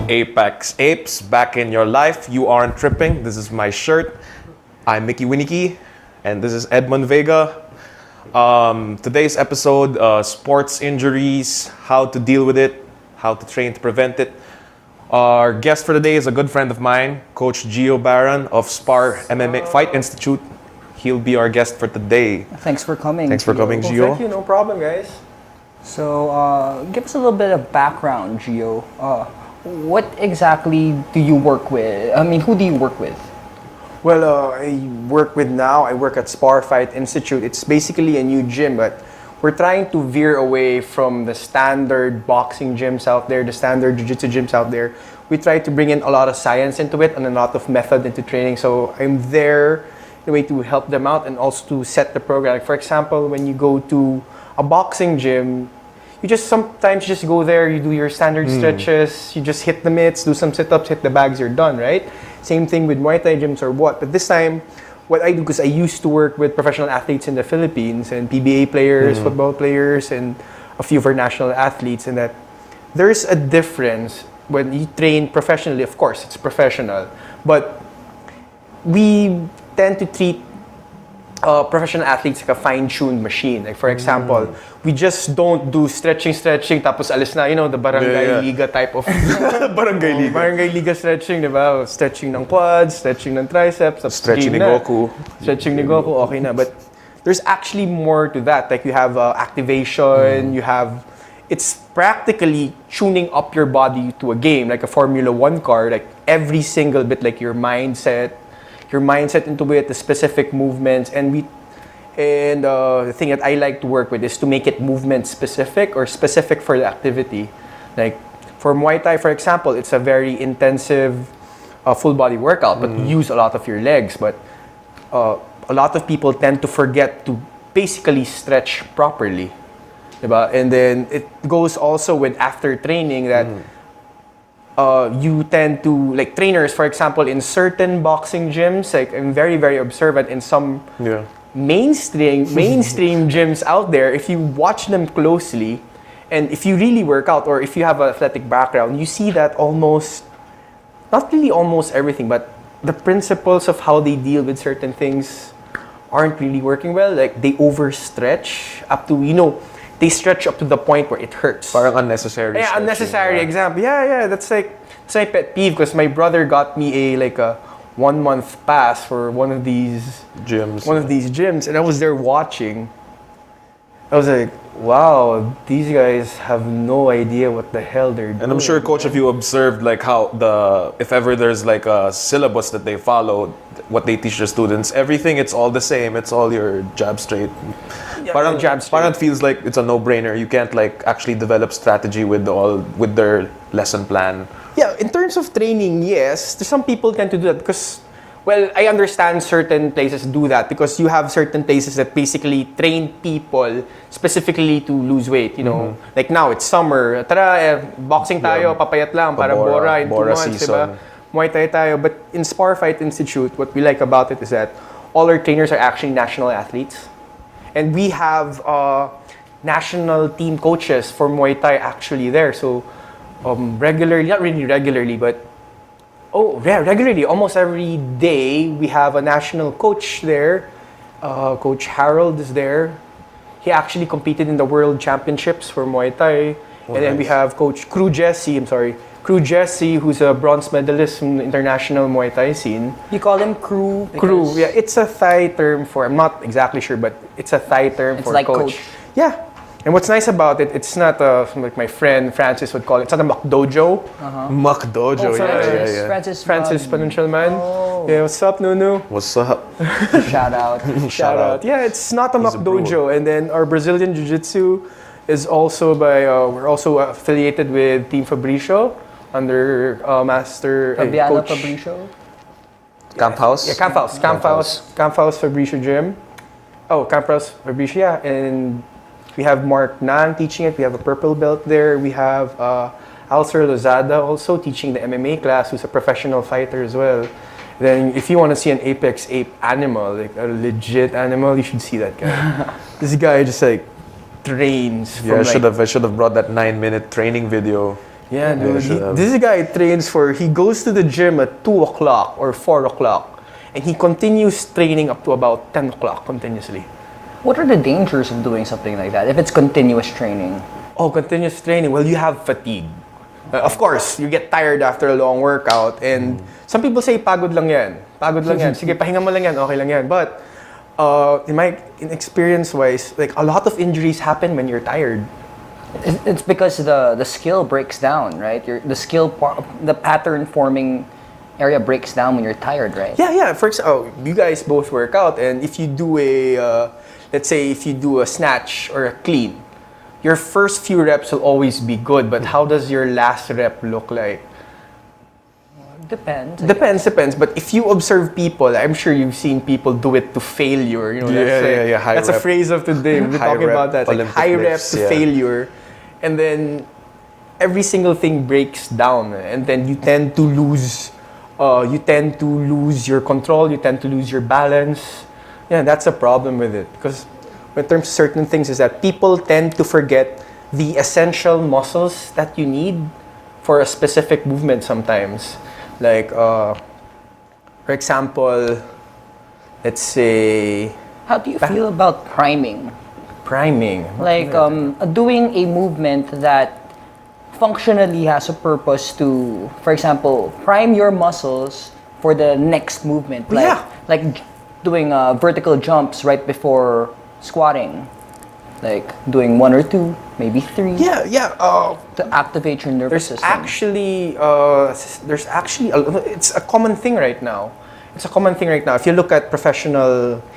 Apex Apes, back in your life. You aren't tripping. This is my shirt. I'm Mickey Winicky, and this is Edmund Vega. Today's episode, sports injuries, how to deal with it, how to train to prevent it. Our guest for today is a good friend of mine, Coach Gio Baron of SPAR MMA Fight Institute. He'll be our guest for today. Thanks for coming. Thanks for coming, Gio. Thank you, no problem, guys. So, give us a little bit of background, Gio. What exactly do you work with? I mean, who do you work with? Well, I work at SPAR Fight Institute. It's basically a new gym, but we're trying to veer away from the standard boxing gyms out there, the standard jiu-jitsu gyms out there. We try to bring in a lot of science into it and a lot of method into training. So I'm there in a way to help them out and also to set the program. Like for example, when you go to a boxing gym, you sometimes just go there, you do your standard stretches, you just hit the mitts, do some sit-ups, hit the bags, you're done, right? Same thing with Muay Thai gyms or what. But this time, what I do, because I used to work with professional athletes in the Philippines and PBA players, football players, and a few of our national athletes, and that there's a difference when you train professionally. Of course, it's professional, but we tend to treat professional athletes like a fine-tuned machine. Like for example, we just don't do stretching, tapos alis na, the barangay liga type of barangay liga stretching, diba? Stretching ng quads, stretching ng triceps, stretching ni Goku. Stretching ni Goku, okay na. But there's actually more to that. Like you have activation, it's practically tuning up your body to a game, like a Formula 1 car, like every single bit, like your mindset into it, the specific movements, and the thing that I like to work with is to make it movement specific or specific for the activity. Like for Muay Thai, for example, it's a very intensive full body workout, but you use a lot of your legs. But a lot of people tend to forget to basically stretch properly, diba? And then it goes also with after training that. You tend to, like trainers, for example, in certain boxing gyms, like I'm very, very observant in some mainstream gyms out there. If you watch them closely, and if you really work out, or if you have an athletic background, you see that not really almost everything, but the principles of how they deal with certain things aren't really working well. Like they overstretch up to, they stretch up to the point where it hurts. Parang unnecessary. Yeah, unnecessary example. Yeah. That's my pet peeve because my brother got me a 1 month pass for one of these gyms, and I was there watching. I was like, wow, these guys have no idea what the hell they're doing. And I'm sure, Coach, if you observed like how if ever there's like a syllabus that they follow, what they teach their students, everything, it's all the same. It's all your jab straight. Yeah, Parang feels like it's a no-brainer. You can't like actually develop strategy with their lesson plan. Yeah, in terms of training, yes. Some people tend to do that because, well, I understand certain places do that because you have certain places that basically train people specifically to lose weight. Like now it's summer. Tara, boxing tayo, papayat lang, para Bora in 2 months, diba? Muay Thai tayo. But in SPAR Fight Institute, what we like about it is that all our trainers are actually national athletes. And we have national team coaches for Muay Thai actually there. So regularly, not really regularly, but regularly, almost every day, we have a national coach there. Coach Harold is there. He actually competed in the World Championships for Muay Thai. And then we have Coach Crew Jesse, who's a bronze medalist in the international Muay Thai scene. You call him crew? Crew, yeah. It's a Thai term for, I'm not exactly sure, but it's a Thai term for like coach. Yeah. And what's nice about it, it's not like my friend Francis would call it. It's not a McDojo. McDojo, yeah. Francis Panunchalman. Oh. Yeah, what's up, Nunu? What's up? Shout out. Yeah, it's not a McDojo. And then our Brazilian Jiu-Jitsu is also we're also affiliated with Team Fabricio under Master Fabiano Coach Fabricio. Camp House? Yeah, Camp House Fabricio Gym. Oh, Camp House Fabricio, yeah. And we have Mark Nang teaching it. We have a purple belt there. We have Alcer Lozada also teaching the MMA class, who's a professional fighter as well. Then if you want to see an Apex Ape animal, like a legit animal, you should see that guy. This guy just like trains. Yeah, I should have brought that 9-minute training video. Yeah, dude. I should have. This guy he goes to the gym at 2 o'clock or 4 o'clock. And he continues training up to about 10 o'clock continuously. What are the dangers of doing something like that if it's continuous training? Oh, continuous training. Well, you have fatigue. Of course, you get tired after a long workout. And some people say, pagod lang yan. Pagod lang yan. Sige, pahinga mo lang yan. Okay lang yan. But in experience-wise, like a lot of injuries happen when you're tired. It's because the skill breaks down, right? The pattern forming area breaks down when you're tired, right? Yeah. For example, you guys both work out, and if you do let's say if you do a snatch or a clean, your first few reps will always be good, but how does your last rep look like? Depends. Depends. But if you observe people, I'm sure you've seen people do it to failure. You know, High that's a rep. phrase of today. We're talking rep about that, like Olympic high rep lifts, to failure, and then every single thing breaks down, and then you tend to lose. You tend to lose your control. You tend to lose your balance. Yeah, that's a problem with it because in terms of certain things is that people tend to forget the essential muscles that you need for a specific movement sometimes. Like, for example, let's say... How do you feel about priming? Priming? Like, doing a movement that functionally has a purpose to, for example, prime your muscles for the next movement. Like doing vertical jumps right before squatting. Like doing 1 or 2, maybe 3. To activate your nervous system. There's actually it's a common thing right now. If you look at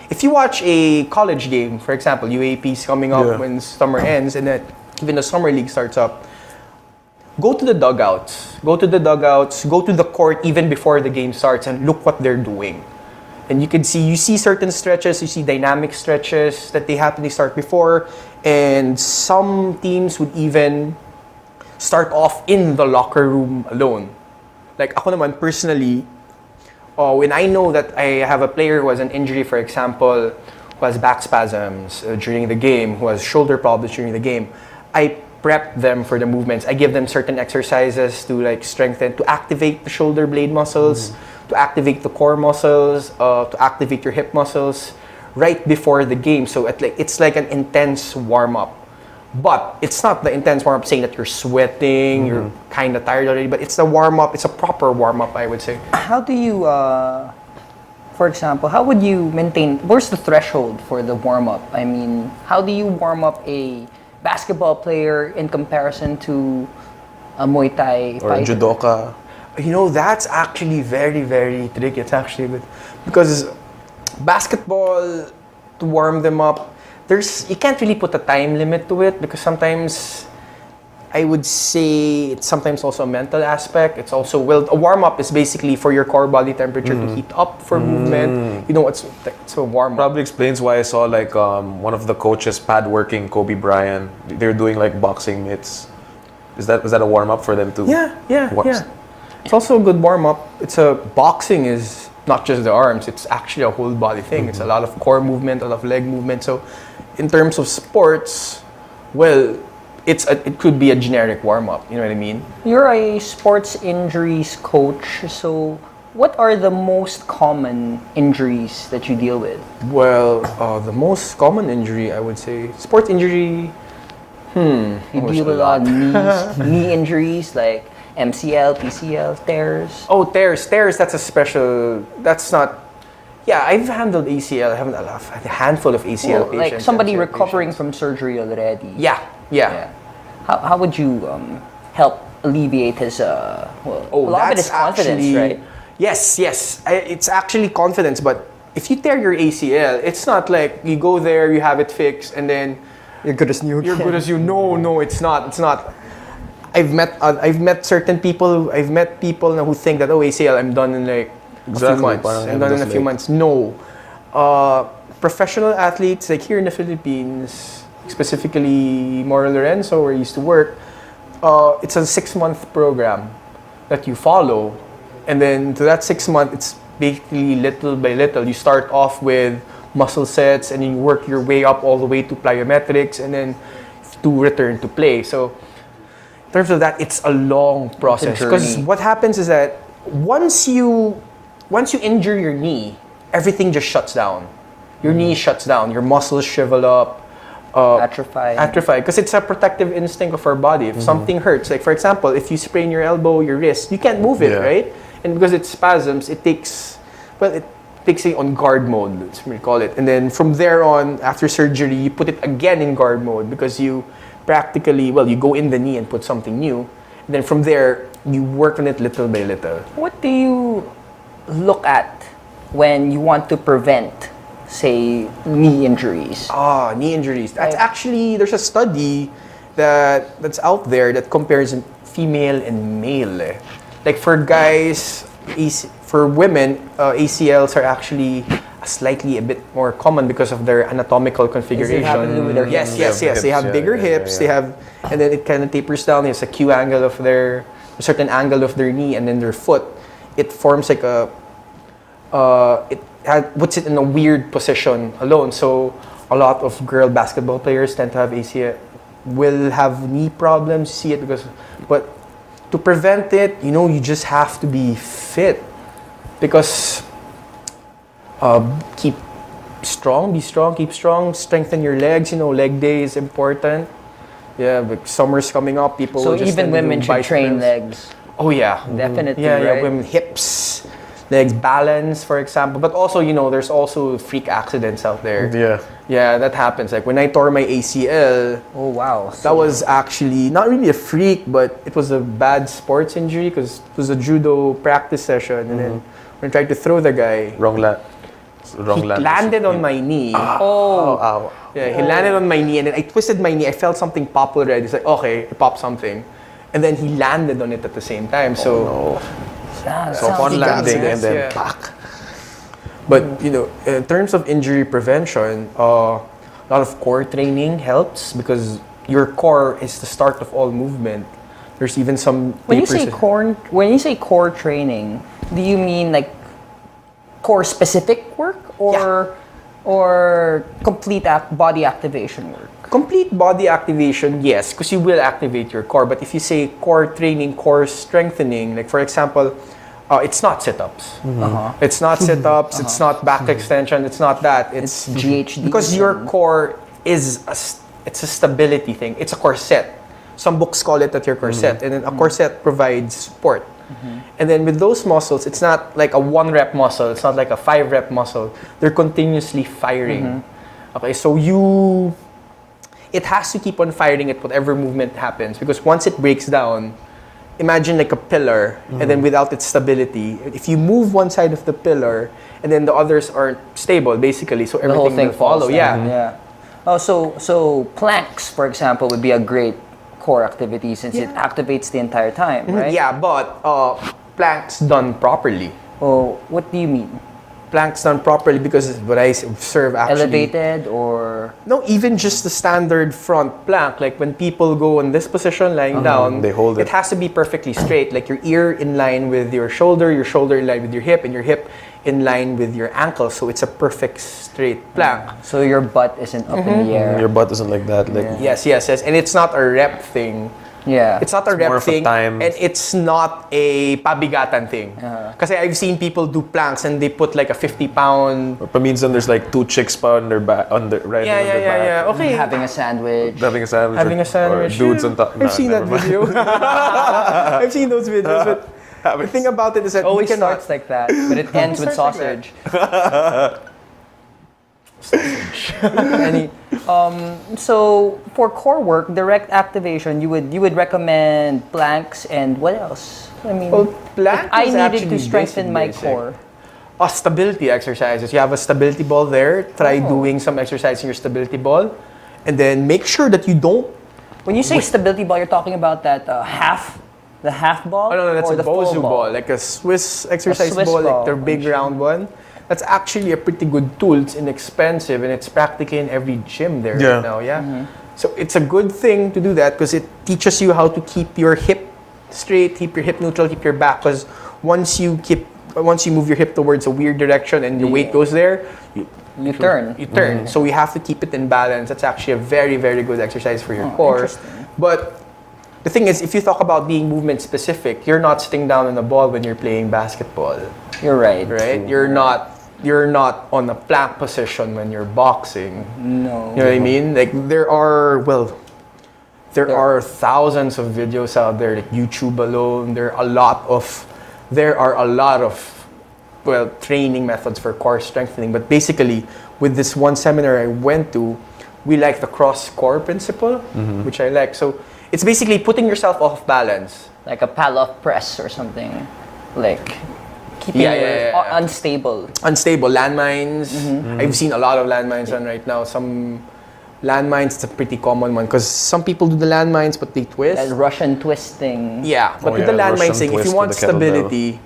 if you watch a college game, for example, UAP's coming up when summer ends, and then even the summer league starts up. Go to the dugouts. Go to the court even before the game starts, and look what they're doing. And you see certain stretches, you see dynamic stretches that they start before, and some teams would even start off in the locker room alone. Like ako naman personally, when I know that I have a player who has an injury, for example, who has back spasms during the game, who has shoulder problems during the game, I prep them for the movements. I give them certain exercises to to activate the shoulder blade muscles, to activate the core muscles, to activate your hip muscles right before the game. So it's like an intense warm-up. But it's not the intense warm-up saying that you're sweating, you're kind of tired already, but it's the warm-up, it's a proper warm-up, I would say. How do you, for example, how would you maintain, where's the threshold for the warm-up? I mean, how do you warm up a basketball player in comparison to a Muay Thai or fighter? judoka? You know, that's actually very, very tricky. It's actually good. Because basketball, to warm them up, you can't really put a time limit to it because sometimes I would say it's sometimes also a mental aspect. It's also, a warm-up is basically for your core body temperature to heat up for movement. You know, it's a warm-up. Probably explains why I saw one of the coaches pad working Kobe Bryant. They're doing boxing mitts. Was that a warm-up for them too? Yeah. It's also a good warm-up. Boxing is not just the arms, it's actually a whole body thing. It's a lot of core movement, a lot of leg movement. So in terms of sports, well, it could be a generic warm-up, you know what I mean? You're a sports injuries coach, so what are the most common injuries that you deal with? Well, the most common injury, I would say, sports injury, You deal with a lot of knee injuries like MCL, PCL, tears. Oh, tears, that's not... Yeah, I've handled ACL. I haven't a handful of ACL patients. Like somebody MCL recovering patients. from surgery already. Yeah. How would you help alleviate his, a lot of it is confidence, right? Yes. It's actually confidence, but if you tear your ACL, it's not like you go there, you have it fixed, and then You're good as new. No, it's not. I've met certain people. I've met people who think that ACL, I'm done in a few months. I'm done in a few months. No, professional athletes here in the Philippines, specifically Mora Lorenzo, where I used to work, it's a 6-month program that you follow, and then to that 6 months, it's basically little by little. You start off with muscle sets, and you work your way up all the way to plyometrics, and then to return to play. So in terms of that, it's a long process. Because what happens is that once you injure your knee, everything just shuts down. Your knee shuts down. Your muscles shrivel up. Atrophy. Because it's a protective instinct of our body. If something hurts, like for example, if you sprain your elbow, your wrist, you can't move it, right? And because it spasms, it takes it on guard mode, let's call it. And then from there on, after surgery, you put it again in guard mode because you you go in the knee and put something new. And then from there, you work on it little by little. What do you look at when you want to prevent, say, knee injuries? Knee injuries. That's actually, there's a study that's out there that compares female and male. Like for guys, for women, ACLs are actually slightly a bit more common because of their anatomical configuration. Yes. They have bigger hips. They have, and then it kind of tapers down. There's a certain angle of their knee, and then their foot. It forms like puts it in a weird position alone. So a lot of girl basketball players tend to have ACL, will have knee problems. You see it but to prevent it, you just have to be fit. Because keep strong, keep strong, strengthen your legs. Leg day is important. Yeah, but summer's coming up. People so will just even women should train legs. Oh yeah, definitely. Yeah, right? women hips, legs, balance, for example. But also, there's also freak accidents out there. Yeah, that happens. Like when I tore my ACL. Oh wow. That was actually not really a freak, but it was a bad sports injury because it was a judo practice session, and then when I tried to throw the guy, he landed on my knee. Ow. Yeah, he landed on my knee, and then I twisted my knee. I felt something pop already. It's like, okay, it popped something. And then he landed on it at the same time. So upon landing and then back. But, in terms of injury prevention, a lot of core training helps because your core is the start of all movement. There's even some when you say core training, do you mean like core specific work or complete body activation work? Complete body activation, yes, because you will activate your core. But if you say core training, core strengthening, like for example, it's not sit-ups. It's not sit-ups. It's not back extension. It's not that. It's GHD. Because your core is it's a stability thing. It's a corset. Some books call it that your corset, and then a corset provides support. And then with those muscles, it's not like a 1-rep muscle. It's not like a 5-rep muscle. They're continuously firing. Okay, so it has to keep on firing at whatever movement happens because once it breaks down, imagine like a pillar, and then without its stability, if you move one side of the pillar, and then the others aren't stable, basically, so everything the whole thing will follow. Yeah. Oh, so planks, for example, would be a great core activity since it activates the entire time, right? Yeah, but planks done properly. Oh, what do you mean? Planks done properly because what I observe actually... Elevated or... No, even just the standard front plank. Like when people go in this position, lying down, they hold it. It has to be perfectly straight. Like your ear in line with your shoulder in line with your hip, and your hip in line with your ankle. So it's a perfect straight plank. So your butt isn't up in the air. Your butt isn't like that. Yes. And it's not a rep thing. Yeah. It's not a rep thing. Time. And it's not a pabigatan thing. Kasi I've seen people do planks and they put like a 50-pound... Or paminsan there's like 2 chicks pa on their back, right on their back. Yeah. Okay. Having a sandwich. Or dudes on top. I've seen that video. I've seen those videos, but the thing about it is that always starts like that, but it ends with sausage. So for core work, direct activation, you would recommend planks and what else? I mean, plank I is needed to actually strengthen my basic. core. Stability exercises. You have a stability ball there. Try doing some exercise in your stability ball, and then make sure that you don't. When you say stability ball, you're talking about that the half ball. Oh no, that's or a the full Bosu ball, like a Swiss exercise ball, like the big round one. That's actually a pretty good tool. It's inexpensive and it's practically in every gym there right now. Yeah. So it's a good thing to do that because it teaches you how to keep your hip straight, keep your hip neutral, keep your back. Because once you move your hip towards a weird direction and your weight goes there, you turn. You turn. So we have to keep it in balance. That's actually a very, very good exercise for your core. Interesting. But the thing is, if you talk about being movement specific, you're not sitting down on a ball when you're playing basketball. You're right. Right? True. You're not on a plank position when you're boxing. No. You know what I mean? Like there are thousands of videos out there, like YouTube alone. There are a lot of training methods for core strengthening. But basically, with this one seminar I went to, we like the cross core principle, which I like. So it's basically putting yourself off balance. Like a Pallof press or something. Like keeping unstable. Unstable landmines. I've seen a lot of landmines on right now. Some landmines, it's a pretty common one because some people do the landmines but they twist. That Russian twisting. Yeah, but with the landmine thing, if you want stability,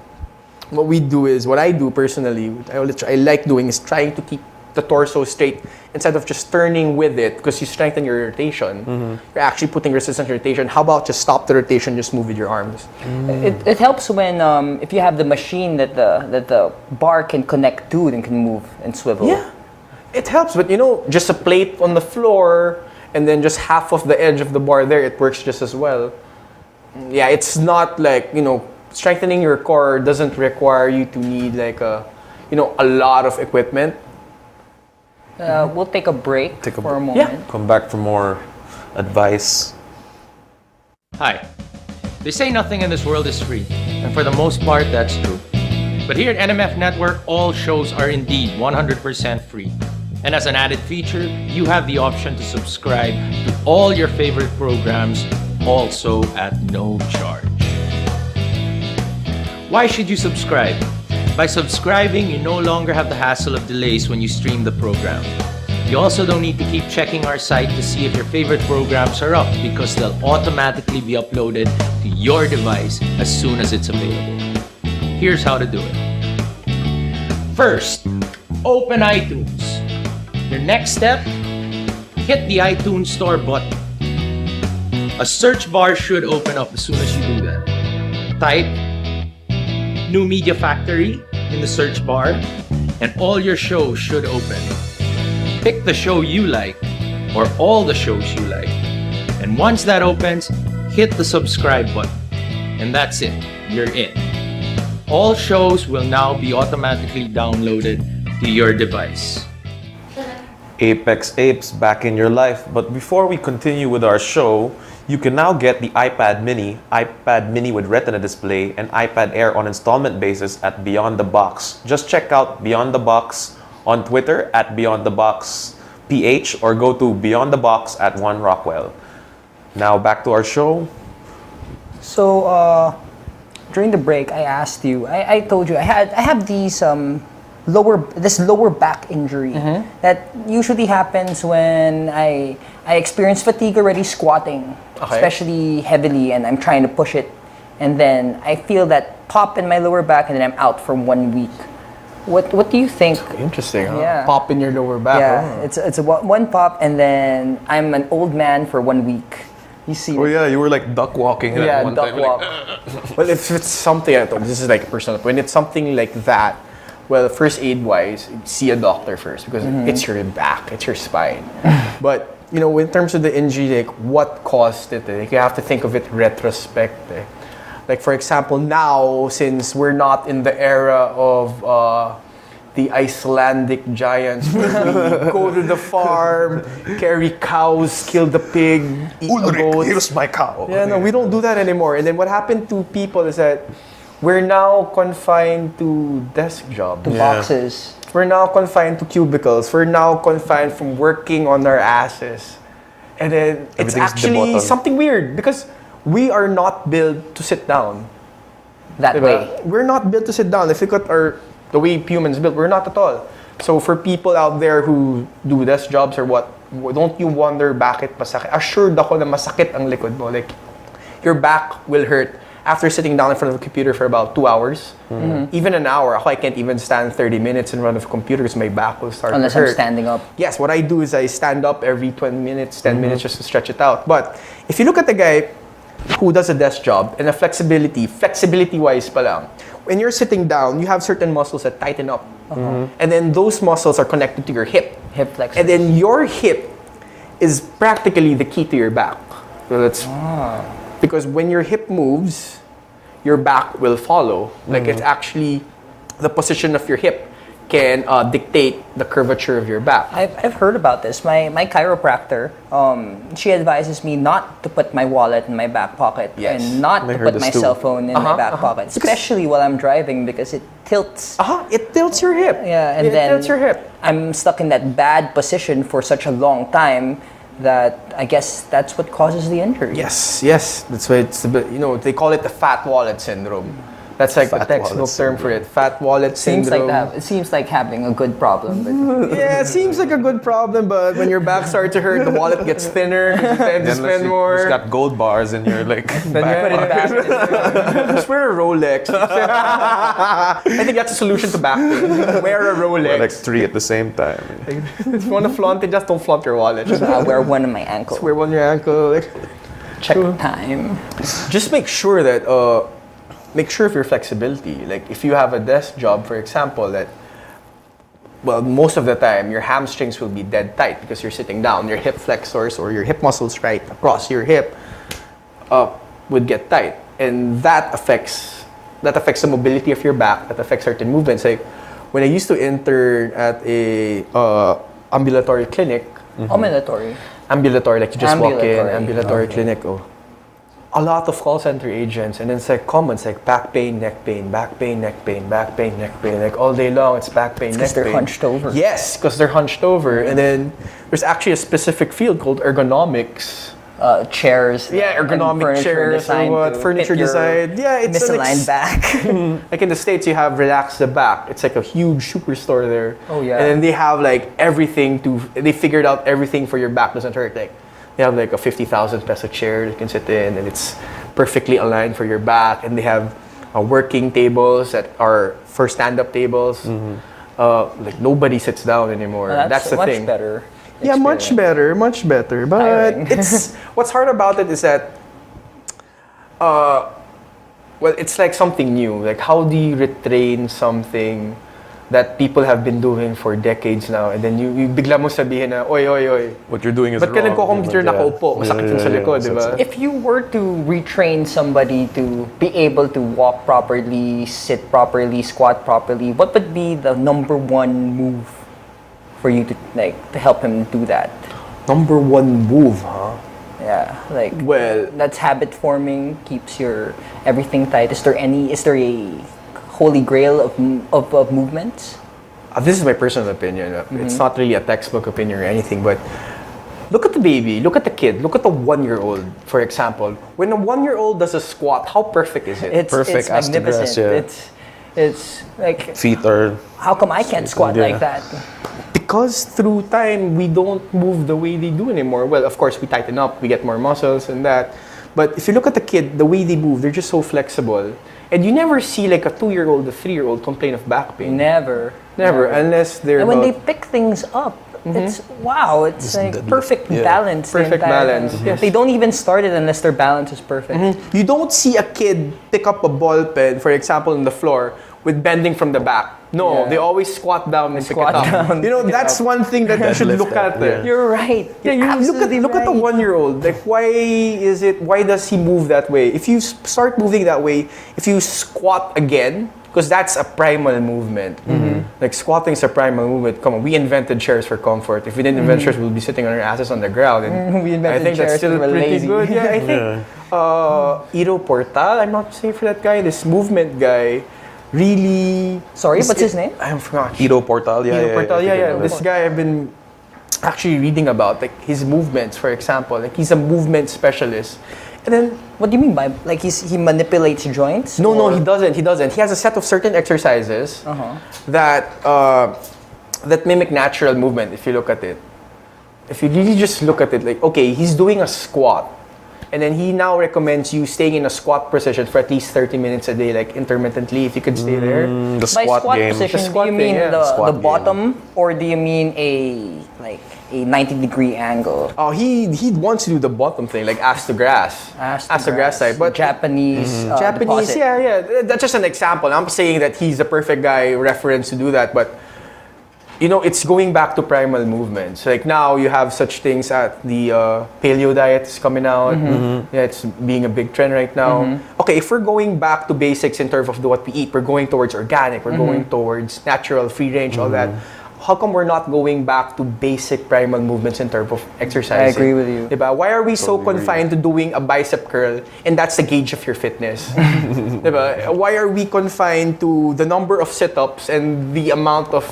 what I do personally, I like doing is trying to keep the torso straight instead of just turning with it because you strengthen your rotation. You're actually putting resistance to rotation. How about just stop the rotation, just move with your arms? It helps when if you have the machine that the bar can connect to and can move and swivel. Yeah, it helps, but just a plate on the floor and then just half of the edge of the bar there, it works just as well. Yeah, it's not like, strengthening your core doesn't require you to need like a lot of equipment. We'll take a break for a moment. Yeah. Come back for more advice. Hi. They say nothing in this world is free, and for the most part, that's true. But here at NMF Network, all shows are indeed 100% free. And as an added feature, you have the option to subscribe to all your favorite programs, also at no charge. Why should you subscribe? By subscribing, you no longer have the hassle of delays when you stream the program. You also don't need to keep checking our site to see if your favorite programs are up because they'll automatically be uploaded to your device as soon as it's available. Here's how to do it. First, open iTunes. Your next step, hit the iTunes Store button. A search bar should open up as soon as you do that. Type New Media Factory in the search bar, and all your shows should open. Pick the show you like, or all the shows you like, and once that opens, hit the subscribe button, and that's it, you're in. All shows will now be automatically downloaded to your device. Apex Apes back in your life. But before we continue with our show, you can now get the iPad Mini with Retina display, and iPad Air on installment basis at Beyond the Box. Just check out Beyond the Box on Twitter at Beyond the Box PH or go to Beyond the Box at One Rockwell. Now back to our show. So during the break, I asked you. I told you I have these lower back injury that usually happens when I experience fatigue already squatting, especially heavily, and I'm trying to push it, and then I feel that pop in my lower back, and then I'm out for 1 week. What do you think? Interesting, huh? Yeah. Pop in your lower back. Yeah, it's a one pop, and then I'm an old man for 1 week. You see? Oh yeah, you were like duck walking. Yeah, at one duck time, walk. Well, if it's something, this is like personal. When it's something like that, well, first aid wise, see a doctor first because it's your back, it's your spine. But in terms of the injury, like what caused it, like you have to think of it retrospect. Like for example, now since we're not in the era of the Icelandic giants, we go to the farm, carry cows, kill the pig, eat a goat. Here's my cow. Yeah, no, we don't do that anymore. And then what happened to people is that we're now confined to desk jobs. To boxes. We're now confined to cubicles. We're now confined from working on our asses. And then it's actually something weird because we are not built to sit down. That way. We're not built to sit down. If you look at the way humans built, we're not at all. So for people out there who do desk jobs or what, don't you wonder bakit masakit? Assured ako na masakit ang likod mo. Like, your back will hurt after sitting down in front of a computer for about 2 hours, even an hour. I can't even stand 30 minutes in front of a computer because my back will start Unless to hurt. I'm standing up. Yes, what I do is I stand up every 20 minutes, 10 minutes just to stretch it out. But if you look at the guy who does a desk job and a flexibility-wise pa lang, when you're sitting down, you have certain muscles that tighten up. And then those muscles are connected to your hip. Hip flexors. And then your hip is practically the key to your back. So that's Because when your hip moves, your back will follow. Like it's actually the position of your hip can dictate the curvature of your back. I've heard about this. My chiropractor, she advises me not to put my wallet in my back pocket and not to put my cell phone in my back pocket, especially while I'm driving because it tilts. It tilts your hip. Yeah, and then tilts your hip. I'm stuck in that bad position for such a long time that I guess that's what causes the injury. Yes. That's why it's a bit, they call it the fat wallet syndrome. That's like the textbook term for it. Fat wallet syndrome. Seems like that. It seems like having a good problem. But yeah, it seems like a good problem, but when your back starts to hurt, the wallet gets thinner. You tend to spend more. It's got gold bars in your like. then you put it back. Just wear a Rolex. I think that's a solution to back pain. Wear a Rolex. Like 3 at the same time. If you want to flaunt it, just don't flaunt your wallet. Just I'll wear one on my ankle. wear one on your ankle. Check time. Just make sure that make sure of your flexibility. Like if you have a desk job, for example, that most of the time your hamstrings will be dead tight because you're sitting down. Your hip flexors or your hip muscles right across your hip would get tight, and that affects the mobility of your back. That affects certain movements. Like when I used to intern at a ambulatory clinic. Ambulatory, like you just walk in, ambulatory clinic. A lot of call center agents, and then it's like common, it's like back pain, neck pain, back pain, neck pain, back pain, neck pain. Like all day long, it's back pain, neck pain. Because they're hunched over. Yes, because they're hunched over. And then there's actually a specific field called ergonomics. Chairs. Yeah, ergonomic chairs or what, furniture design. Yeah, it's misaligned back. Like in the States, you have Relax the Back. It's like a huge superstore there. Oh, yeah. And then they have like everything they figured out everything for your back doesn't hurt. Like, they have like a 50,000 peso chair you can sit in, and it's perfectly aligned for your back. And they have working tables that are for stand-up tables. Like nobody sits down anymore. That's the thing. Much better. Yeah, much better. But it's what's hard about it is that, it's like something new. Like how do you retrain something that people have been doing for decades now, and then you bigla mo sabihin na, oy. What you're doing is wrong. Ba't ka nagko-computer nakaupo? Masakit yung sa likod, di ba? If you were to retrain somebody to be able to walk properly, sit properly, squat properly, what would be the number one move for you to help him do that? Number one move, huh? Yeah, well, that's habit forming, keeps your everything tight. Is there a holy grail of movements? This is my personal opinion. It's not really a textbook opinion or anything, but look at the baby, look at the kid, look at the 1-year-old, for example. When a 1-year-old does a squat, how perfect is it? It's perfect, it's magnificent. It's like feet are. How come I can't squat like that? Because through time we don't move the way they do anymore. Well, of course we tighten up, we get more muscles and that. But if you look at the kid, the way they move, they're just so flexible. And you never see like a 2-year-old, a 3-year-old complain of back pain. Never. Unless they're. And when they pick things up, it's like perfect balance. Perfect balance. Yes. They don't even start it unless their balance is perfect. You don't see a kid pick up a ball pen, for example, on the floor with bending from the back. No, they always squat down and pick it up. That's one thing that you should look at. You're right. Look at the 1-year-old. Like, why does he move that way? If you start moving that way, if you squat again, because that's a primal movement. Like squatting is a primal movement. Come on, we invented chairs for comfort. If we didn't invent chairs, we'll be sitting on our asses on the ground. And we invented I think chairs, that's still pretty lazy. good. Yeah, I think Iro Portal, I'm not saying for that guy, this movement guy, really. Sorry, what's his name? I forgot. Iro Portal, yeah. This guy I've been actually reading about, like his movements, for example. Like he's a movement specialist. And then, what do you mean by he manipulates joints? No, he doesn't. He has a set of certain exercises that mimic natural movement. If you look at it, if you really just look at it, like okay, he's doing a squat. And then he now recommends you staying in a squat position for at least 30 minutes a day, like intermittently, if you could stay there. The squat game. Position, do you mean the bottom, or do you mean a 90-degree angle? Oh, he wants to do the bottom thing, like ass to grass. Ass to grass type. But Japanese deposit. Yeah. That's just an example. I'm saying that he's the perfect guy reference to do that, but it's going back to primal movements. Like now you have such things at the paleo diet is coming out. Yeah, it's being a big trend right now. Okay, if we're going back to basics in terms of what we eat, we're going towards organic, we're going towards natural, free range, all that. How come we're not going back to basic primal movements in terms of exercising? I agree with you. Diba? Why are we so confined to doing a bicep curl and that's the gauge of your fitness? Diba? Why are we confined to the number of sit-ups and the amount of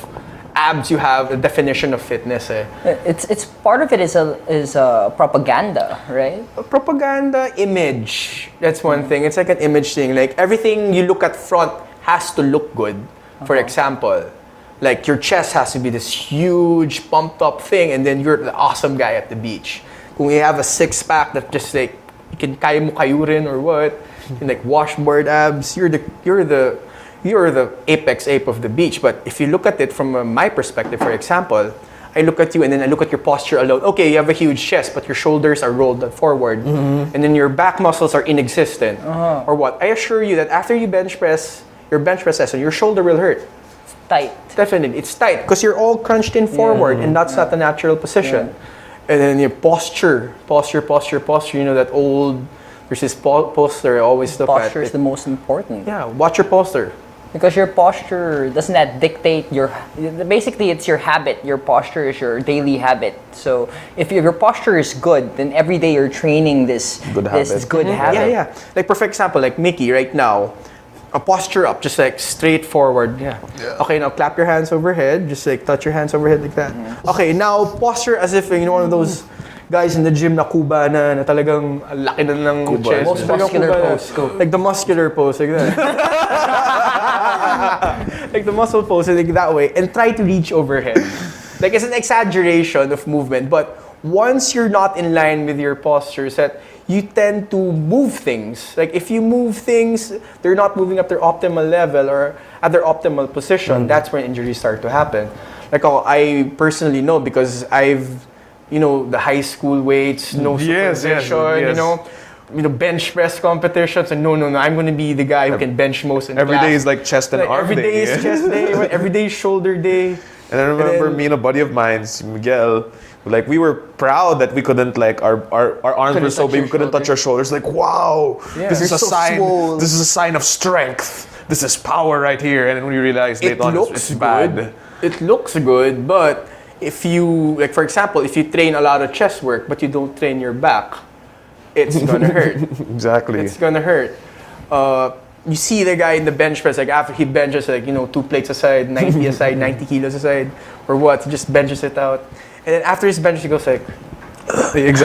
abs you have, the definition of fitness? It's part of it is a propaganda, right? A propaganda image. That's one thing. It's like an image thing. Like everything you look at front has to look good. For example, like your chest has to be this huge pumped up thing, and then you're the awesome guy at the beach. Kung you have a six-pack that just like you can kaya mo kayurin or what, and like washboard abs, you're the apex ape of the beach. But if you look at it from my perspective, for example, I look at you and then I look at your posture alone. Okay, you have a huge chest, but your shoulders are rolled forward, and then your back muscles are inexistent. Or what? I assure you that after you bench press your bench press session, your shoulder will hurt. Tight. Definitely, it's tight because you're all crunched in forward, and that's not the natural position. And then your posture. You know that old. There's this poster I always look at. Posture is the most important. Yeah, watch your posture. Because your posture doesn't that dictate your. Basically, it's your habit. Your posture is your daily habit. So if your posture is good, then every day you're training this good habit. Yeah. Like perfect example, like Mickey right now. A posture up, just like straight forward. Yeah. Okay, now clap your hands overhead. Just like touch your hands overhead like that. Okay, now posture as if one of those guys in the gym na kuba na talagang laki na ng chest. Most muscular pose. Like the muscular pose, like that. Like the muscle pose, like that way. And try to reach overhead. Like it's an exaggeration of movement, but once you're not in line with your posture set, you tend to move things. Like if you move things, they're not moving up their optimal level or at their optimal position, that's when injuries start to happen. Like I personally know because I've, the high school weights, no supervision, bench press competitions, and no, I'm going to be the guy who can bench most in every class. day is like chest and arm every day is chest day, every day is shoulder day. And I remember me and a buddy of mine, Miguel, like we were proud that we couldn't like our arms were so big we couldn't touch our shoulders. Like wow, this is a sign. Swole. This is a sign of strength. This is power right here. And then we realized later on it's bad. It looks good, but if you like, for example, if you train a lot of chest work but you don't train your back, it's gonna hurt. Exactly. It's gonna hurt. You see the guy in the bench press, like after he benches, like 2 plates aside, 90 aside, 90 kilos aside, or what? He just benches it out. And then after his bench, he goes like, is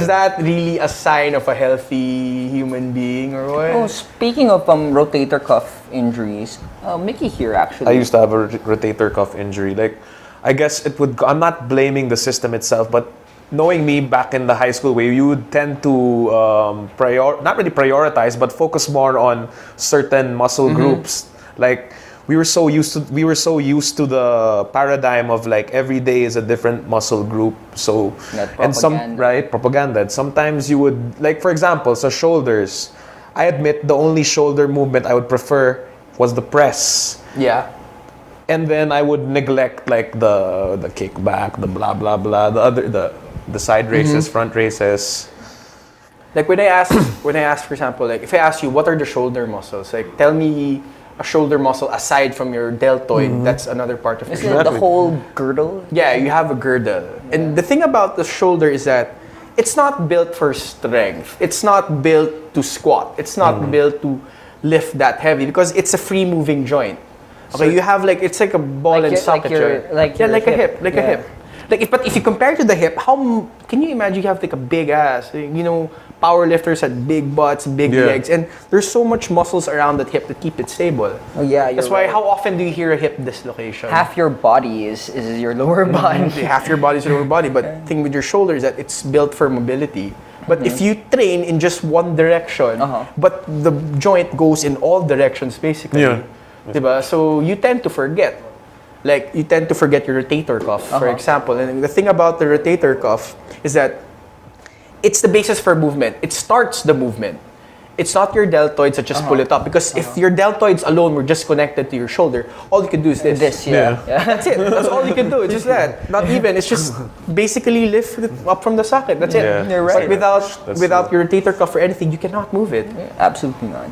that really a sign of a healthy human being or what? Oh, speaking of rotator cuff injuries, Mickey here actually. I used to have a rotator cuff injury. Like, I guess I'm not blaming the system itself, but knowing me back in the high school way, you would tend to not really prioritize, but focus more on certain muscle groups. Like, we were so used to the paradigm of like every day is a different muscle group. So propaganda. And sometimes you would, like, for example, so shoulders. I admit the only shoulder movement I would prefer was the press. Yeah. And then I would neglect like the kickback, the blah blah blah, the side races, front races. Like when I ask, for example, like if I ask you what are the shoulder muscles, like tell me a shoulder muscle aside from your deltoid, that's another part of your shoulder. Isn't it the whole girdle? Yeah, you have a girdle. Yeah. And the thing about the shoulder is that it's not built for strength. It's not built to squat. It's not built to lift that heavy because it's a free moving joint. Okay, so you have like, it's like a ball and socket joint. Like a hip. A hip. But if you compare to the hip, how can you imagine you have like a big ass? Power lifters had big butts, big legs, and there's so much muscles around that hip that keep it stable. Oh yeah, that's why. How often do you hear a hip dislocation? Half your body is your lower body. Half your body is your lower body, but the thing with your shoulder is that it's built for mobility. But if you train in just one direction, but the joint goes in all directions basically, diba? So you tend to forget. Like, you tend to forget your rotator cuff, for example. And the thing about the rotator cuff is that it's the basis for movement. It starts the movement. it's not your deltoids that just pull it up. Because if your deltoids alone were just connected to your shoulder, all you could do is this. That's it. That's all you can do. It's just that. Not even. It's just basically lift it up from the socket. That's it. Yeah. You're right. But without your rotator cuff or anything, you cannot move it. Absolutely not.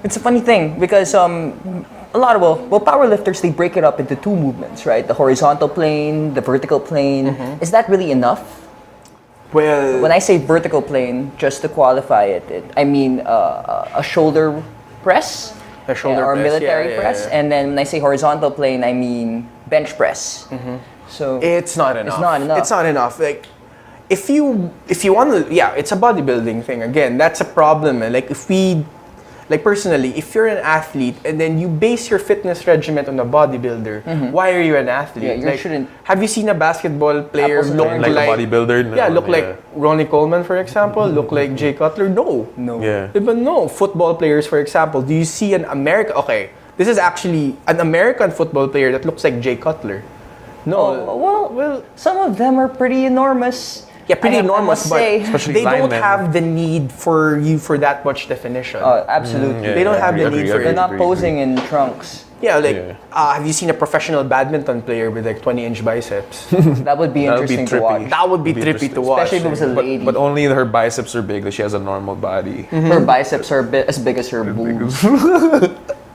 It's a funny thing because a lot of powerlifters, they break it up into two movements, right? The horizontal plane, the vertical plane. Is that really enough? Well, when I say vertical plane, just to qualify it, I mean a shoulder press, or military press, and then when I say horizontal plane, I mean bench press. So it's not enough. It's not enough. It's not enough. Like if you want to, it's a bodybuilding thing again. That's a problem. Like Like personally, if you're an athlete and then you base your fitness regimen on a bodybuilder, why are you an athlete? Yeah, you shouldn't. Have you seen a basketball player look like a bodybuilder? No, look like Ronnie Coleman, for example. Look like Jay Cutler? No. Yeah. But no, football players, for example. Do you see an American? Okay, this is actually an American football player that looks like Jay Cutler. No. Well, some of them are pretty enormous. Yeah, pretty enormous, but especially they don't linemen. have the need for that much definition. Absolutely. They don't have the need for it. They're not posing in trunks. Yeah, have you seen a professional badminton player with like 20-inch biceps? That would be interesting to watch. That would be trippy to watch. Especially if it was a lady. But only her biceps are big. Like she has a normal body. Her biceps are as big as her boobs.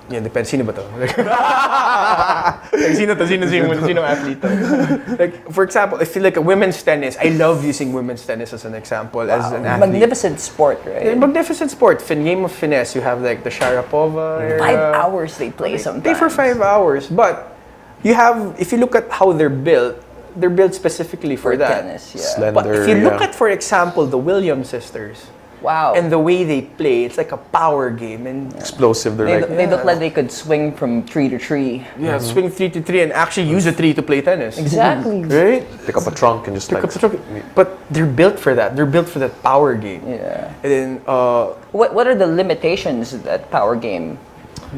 Yeah, depends. Sino ba to? Sino athlete to? Like, for example, if you look at women's tennis, I love using women's tennis as an example, as an athlete. Magnificent sport, right? Magnificent sport. Game of finesse. You have like the Sharapova era. 5 hours they play sometimes. They for 5 hours. But if you look at how they're built specifically for that. Tennis, Slender, but if you look at, for example, the Williams sisters, wow. and the way they play, it's like a power game and explosive. They look like they could swing from tree to tree. Yeah, swing 3 to 3 and actually use a 3 to play tennis. Exactly. Right? Pick up a trunk and just Pick up a trunk. But they're built for that. They're built for that power game. Yeah. And then what are the limitations that power game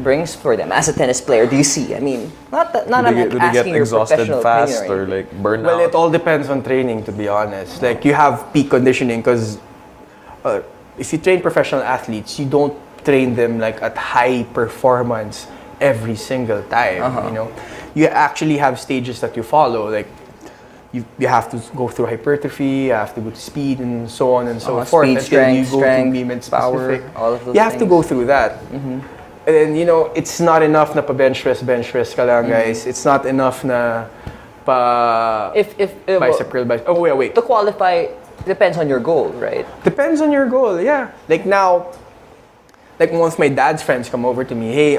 brings for them as a tennis player? Do you see? I mean, do they get exhausted fast or like burn well, out? it all depends on training, to be honest. Like you have peak conditioning because if you train professional athletes, you don't train them like at high performance every single time. You know, you actually have stages that you follow. Like you have to go through hypertrophy, you have to go to speed, and so on and so forth. Speed, strength, you go to limit power, all of those you have to things. go through that. And then, you know, it's not enough na pa bench press ka lang, guys. It's not enough na pa bicep curl, bicep. Oh, wait. To qualify, depends on your goal, right? Depends on your goal, yeah. Like now, like one of my dad's friends come over to me, hey,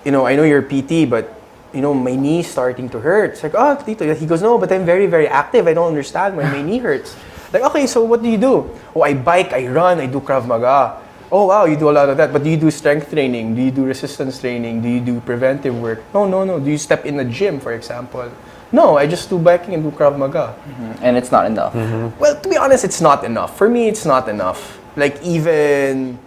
you know, I know you're PT, but you know, my knee's starting to hurt. It's like, oh, Tito. He goes, no, but I'm very, very active. I don't understand why my knee hurts. Like, okay, so what do you do? Oh, I bike, I run, I do Krav Maga. Oh, wow, you do a lot of that. But do you do strength training? Do you do resistance training? Do you do preventive work? No. Do you step in the gym, for example? No, I just do biking and do Krav Maga. And it's not enough. Well, to be honest, it's not enough. For me, it's not enough. Like, even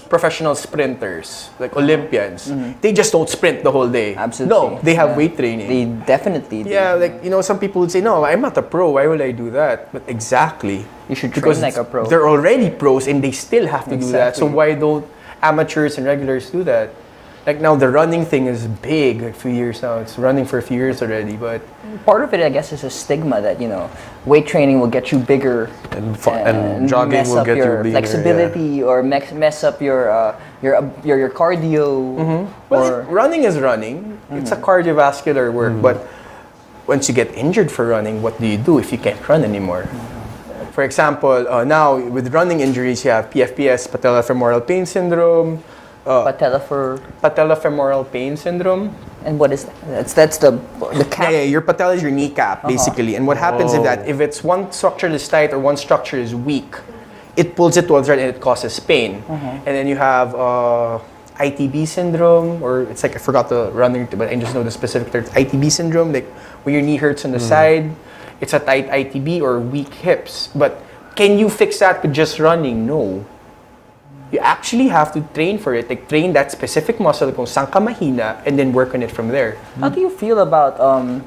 professional sprinters, like Olympians, they just don't sprint the whole day. Absolutely. No, they have weight training. They definitely do. Yeah, like, you know, some people would say, no, I'm not a pro. Why would I do that? But exactly. You should train like a pro. They're already pros and they still have to do that. So why don't amateurs and regulars do that? Like now, the running thing is big. A few years now, it's running for a few years already. But part of it, I guess, is a stigma that, you know, weight training will get you bigger, and jogging will get your you leaner, flexibility, or mess up your cardio. Well, running is running. It's a cardiovascular work. But once you get injured for running, what do you do if you can't run anymore? For example, now with running injuries, you have PFPS, patellofemoral pain syndrome. Patellofemoral pain syndrome. And what is that? That's the cap. Yeah, your patella is your kneecap, basically. And what happens is that if it's one structure is tight or one structure is weak, it pulls it to one side and it causes pain. And then you have ITB syndrome, or it's like, I forgot the running, but I just know the specific term. ITB syndrome, like when your knee hurts on the side, it's a tight ITB or weak hips. But can you fix that with just running? No. You actually have to train for it, like train that specific muscle kung saan ka mahina, and then work on it from there. How do you feel about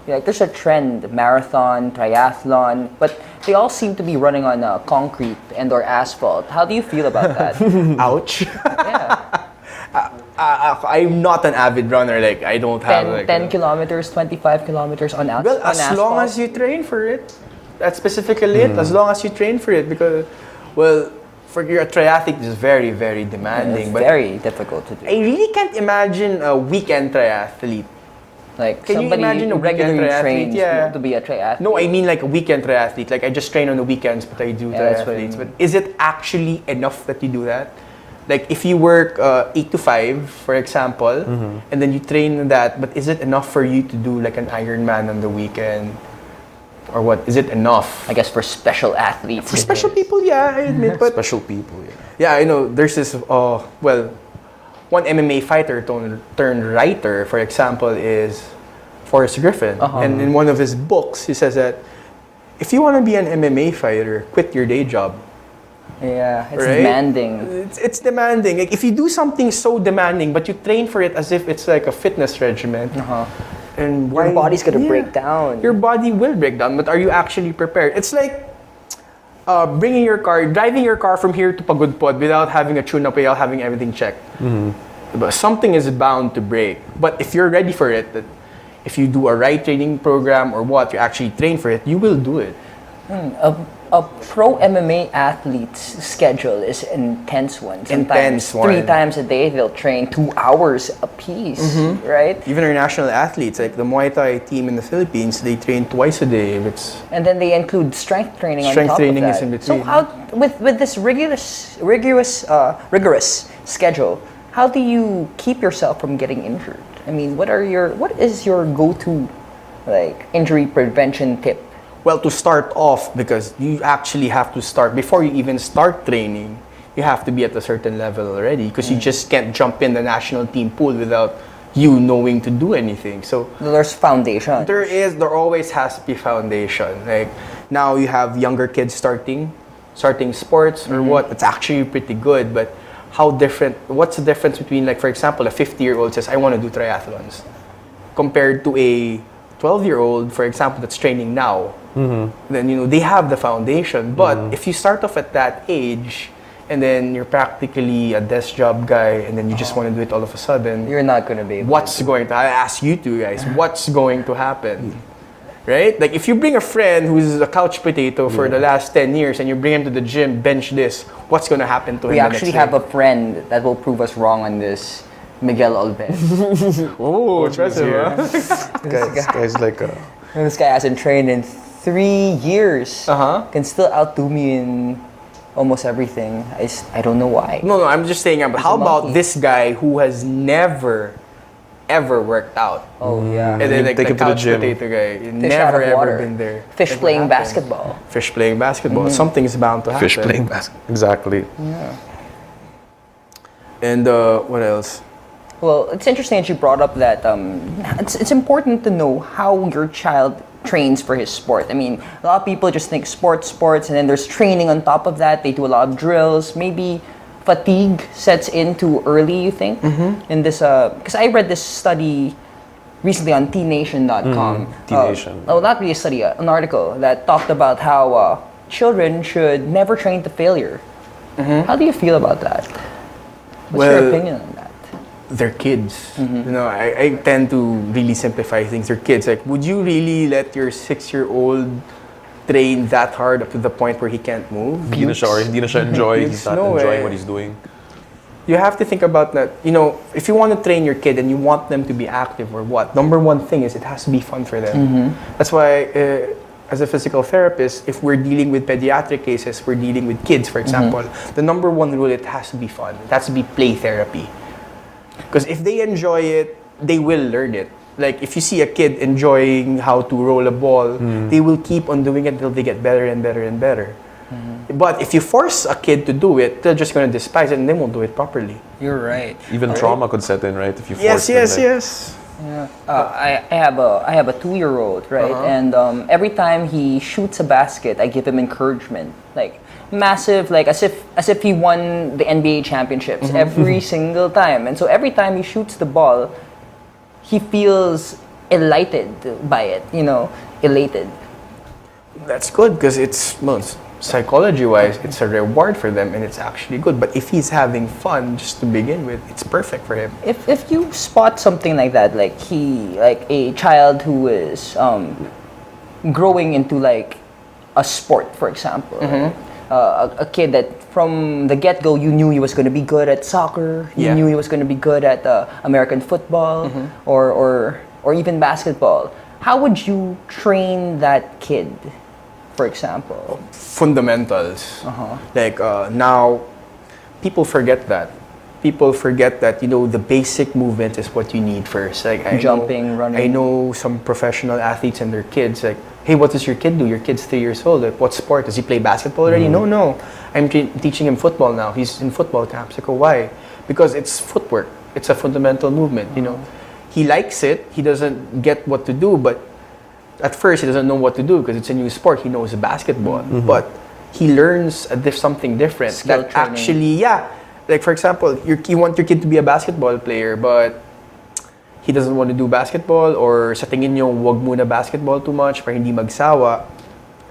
like there's a trend, marathon, triathlon, but they all seem to be running on concrete and or asphalt. How do you feel about that? Ouch. Yeah. I'm not an avid runner. Like I don't have 10, like 10 kilometers, 25 kilometers on asphalt. Well, as long as you train for it, that's specifically it. As long as you train for it, because for your triathlete is very, very demanding. It's but very difficult to do. I really can't imagine a weekend triathlete. Like Can you somebody imagine who a weekend regularly triathlete? trains Yeah. to be a triathlete. No, I mean like a weekend triathlete. Like I just train on the weekends, but I do Yeah, that's what I triathletes. mean. But is it actually enough that you do that? Like if you work 8 to 5, for example, and then you train that, but is it enough for you to do like an Ironman on the weekend? Or what? Is it enough? I guess for special athletes. For special people, yeah, I admit. But Special people, yeah. yeah, I know there's this, one MMA fighter turned writer, for example, is Forrest Griffin. And in one of his books, he says that if you want to be an MMA fighter, quit your day job. Yeah, it's Right? demanding. It's demanding. Like if you do something so demanding, but you train for it as if it's like a fitness regimen, and Your body's gonna Yeah. break down. Your body will break down, but are you actually prepared? It's like driving your car from here to Pagudpod without having a tune-up, without having everything checked. But something is bound to break. But if you're ready for it, that if you do a right training program or what, you actually train for it, you will do it. A pro MMA athlete's schedule is an intense one. Sometimes Intense one. 3 times a day they'll train 2 hours a piece, right? Even our national athletes, like the Muay Thai team in the Philippines, they train twice a day. And then they include strength training on Strength top training of that. is in So between. how with this rigorous schedule, how do you keep yourself from getting injured? I mean, what is your go-to like injury prevention tip? Well, to start off, because you actually have to start, before you even start training, you have to be at a certain level already, because you just can't jump in the national team pool without you knowing to do anything. So There's foundation. there always has to be foundation. Like now you have younger kids starting sports or what, it's actually pretty good, but what's the difference between, like, for example, a 50-year-old says, I want to do triathlons, compared to a 12-year-old, for example, that's training now? Then, they have the foundation. But if you start off at that age, and then you're practically a desk job guy, and then you just want to do it all of a sudden, You're not gonna be able I ask you two guys, what's going to happen? Right? Like, if you bring a friend who's a couch potato for the last 10 years, and you bring him to the gym, bench this, what's going to happen to him? We actually have a friend that will prove us wrong on this, Miguel Alves. Oh, impressive, huh? This guy's like a... This guy hasn't trained in 3 years. Can still outdo me in almost everything. I don't know why. No, I'm just saying, but how about this guy who has never, ever worked out? Oh yeah. And then, like, Take the him to the couch gym. potato guy, Fish out never of ever water. been there. Fish Like, what playing happened? basketball. Fish playing basketball. Something's bound to happen. Fish playing basketball. Exactly. Yeah. And what else? Well, it's interesting that you brought up that it's important to know how your child trains for his sport. I mean, a lot of people just think sports, and then there's training on top of that. They do a lot of drills. Maybe fatigue sets in too early, you think? In this, because I read this study recently on tnation.com. T-Nation. Not really a study, an article that talked about how children should never train to failure. How do you feel about that? What's your opinion on that? They're kids. I tend to really simplify things. They're kids. Like, would you really let your 6-year-old train that hard up to the point where he can't move? Hindi na siya enjoy. He's not No enjoying way. what he's doing. You have to think about that. If you want to train your kid and you want them to be active or what, number one thing is it has to be fun for them. That's why, as a physical therapist, if we're dealing with pediatric cases, we're dealing with kids, for example, the number one rule, it has to be fun. It has to be play therapy. Because if they enjoy it, they will learn it. Like, if you see a kid enjoying how to roll a ball, they will keep on doing it until they get better and better and better. But if you force a kid to do it, they're just going to despise it and they won't do it properly. You're right. Even trauma could set in, right? If you Yes. force them, like, I have a 2-year-old, right? And every time he shoots a basket, I give him encouragement, like massive, like as if he won the NBA championships every single time. And so every time he shoots the ball, he feels elated by it, elated. That's good because psychology-wise, it's a reward for them and it's actually good. But if he's having fun just to begin with, it's perfect for him. If you spot something like that, like a child who is growing into like a sport, for example, a kid that from the get-go you knew he was going to be good at soccer, you knew he was going to be good at American football or even basketball. How would you train that kid, for example? Fundamentals. Like now, people forget that. People forget that, the basic movement is what you need first. Like running. I know some professional athletes and their kids, like, hey, what does your kid do? Your kid's 3 years old. Like, what sport? Does he play basketball already? No. I'm teaching him football now. He's in football camps. Like, oh, why? Because it's footwork. It's a fundamental movement, He likes it. He doesn't get what to do, but at first he doesn't know what to do because it's a new sport. He knows basketball, but he learns something different. Skill that training. actually, like for example, you want your kid to be a basketball player, but he doesn't want to do basketball, or sa tingin nyo, wag muna basketball too much para hindi magsawa.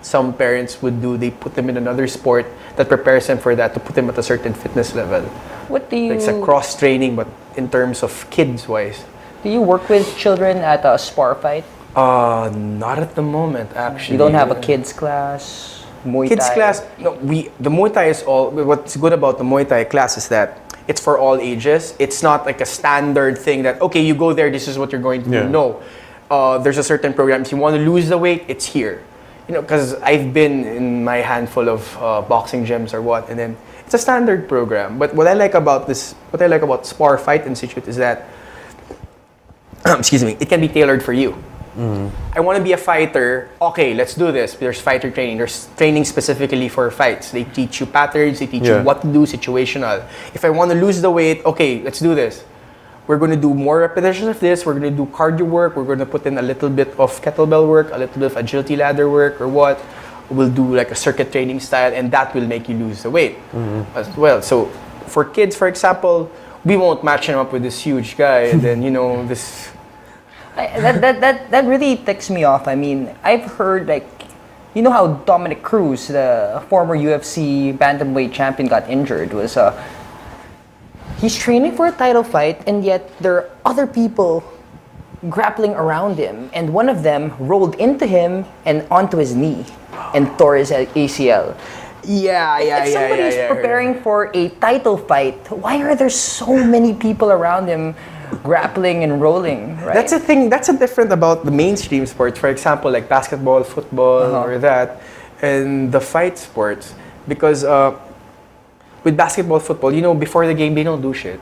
Some parents they put them in another sport that prepares them for that, to put them at a certain fitness level. What do you... Like, it's a cross training, but in terms of kids wise. Do you work with children at a spar fight? Not at the moment, actually. You don't have a kids class, Muay Thai? Kids class, no, the Muay Thai is all, what's good about the Muay Thai class is that it's for all ages. It's not like a standard thing that, okay, you go there, this is what you're going to do. No. There's a certain program. If you want to lose the weight, it's here. Because I've been in my handful of boxing gyms or what, and then it's a standard program. But what I like about Spar Fight Institute is that, excuse me, it can be tailored for you. I want to be a fighter. Okay, let's do this. There's fighter training. There's training specifically for fights. They teach you patterns. They teach you what to do, situational. If I want to lose the weight, okay, let's do this. We're going to do more repetitions of this. We're going to do cardio work. We're going to put in a little bit of kettlebell work, a little bit of agility ladder work, or what. We'll do like a circuit training style, and that will make you lose the weight as well. So for kids, for example, we won't match him up with this huge guy, and then this. That really ticks me off. I mean, I've heard how Dominic Cruz, the former UFC bantamweight champion, got injured. He's training for a title fight, and yet there are other people grappling around him, and one of them rolled into him and onto his knee and tore his ACL. If somebody's preparing for a title fight, why are there so many people around him grappling and rolling, right? That's a thing. That's a different about the mainstream sports. For example, like basketball, football, or that, and the fight sports. Because with basketball, football, before the game they don't do shit.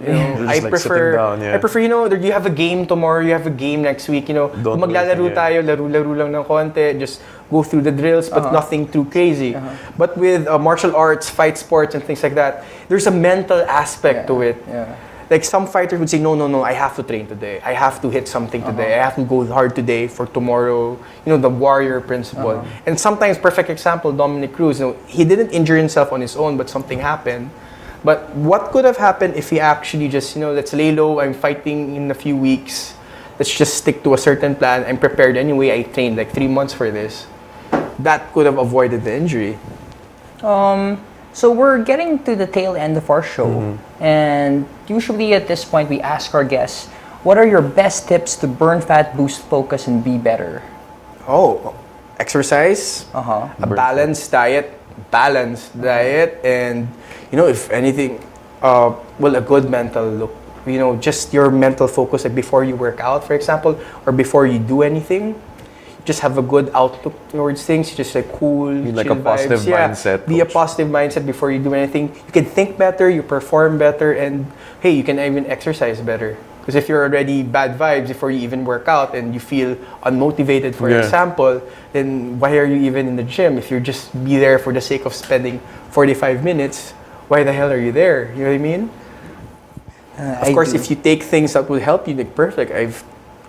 I prefer. I prefer. You have a game tomorrow. You have a game next week. Maglalaro tayo, laro lang ng konti. Just go through the drills, but nothing too crazy. But with martial arts, fight sports, and things like that, there's a mental aspect to it. Like some fighters would say, no, I have to train today. I have to hit something today. I have to go hard today for tomorrow. The warrior principle. And sometimes, perfect example, Dominic Cruz. He didn't injure himself on his own, but something happened. But what could have happened if he actually just, let's lay low. I'm fighting in a few weeks. Let's just stick to a certain plan. I'm prepared anyway. I trained like 3 months for this. That could have avoided the injury. So we're getting to the tail end of our show, and usually at this point we ask our guests, what are your best tips to burn fat, boost focus, and be better? Exercise, a balanced diet, and if anything, a good mental look. Just your mental focus, like before you work out, for example, or before you do anything. Just have a good outlook towards things. Just like cool, like chill a positive vibes. mindset. Be a positive mindset before you do anything. You can think better, you perform better, and hey, you can even exercise better. Because if you're already bad vibes before you even work out and you feel unmotivated, for example, then why are you even in the gym? If you're just be there for the sake of spending 45 minutes, why the hell are you there? You know what I mean? Of course, if you take things that will help you, like perfect. I've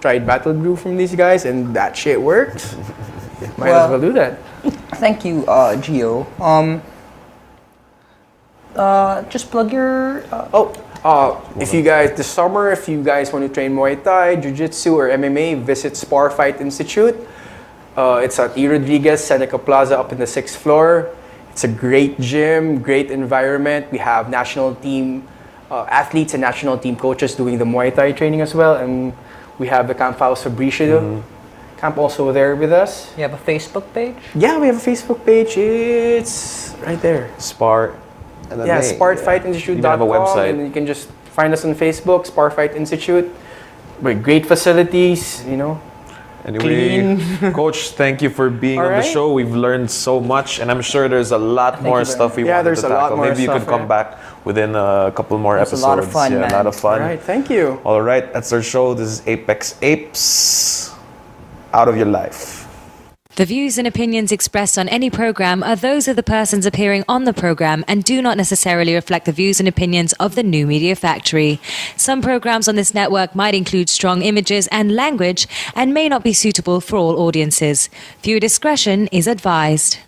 tried Battle Brew from these guys, and that shit works. Might as well do that. Thank you, Gio. Just plug your. If you guys this summer, if you guys want to train Muay Thai, Jiu Jitsu, or MMA, visit Spar Fight Institute. It's at E. Rodriguez, Seneca Plaza, up in the 6th floor. It's a great gym, great environment. We have national team athletes and national team coaches doing the Muay Thai training as well, and we have the Camp House Fabricio camp also there with us. You have a Facebook page? Yeah, we have a Facebook page. It's right there. Spar. And then SpartFightInstitute.com. You have a website. And you can just find us on Facebook, Spar Fight Institute. With great facilities, Anyway, Coach, thank you for being on the show. We've learned so much, and I'm sure there's a lot more stuff we wanted to tackle. Maybe you could come back within a couple more episodes. A lot of fun, man. A lot of fun. All right, thank you. All right, that's our show. This is Apex Apes. Out of your life. The views and opinions expressed on any program are those of the persons appearing on the program and do not necessarily reflect the views and opinions of the New Media Factory. Some programs on this network might include strong images and language and may not be suitable for all audiences. Viewer discretion is advised.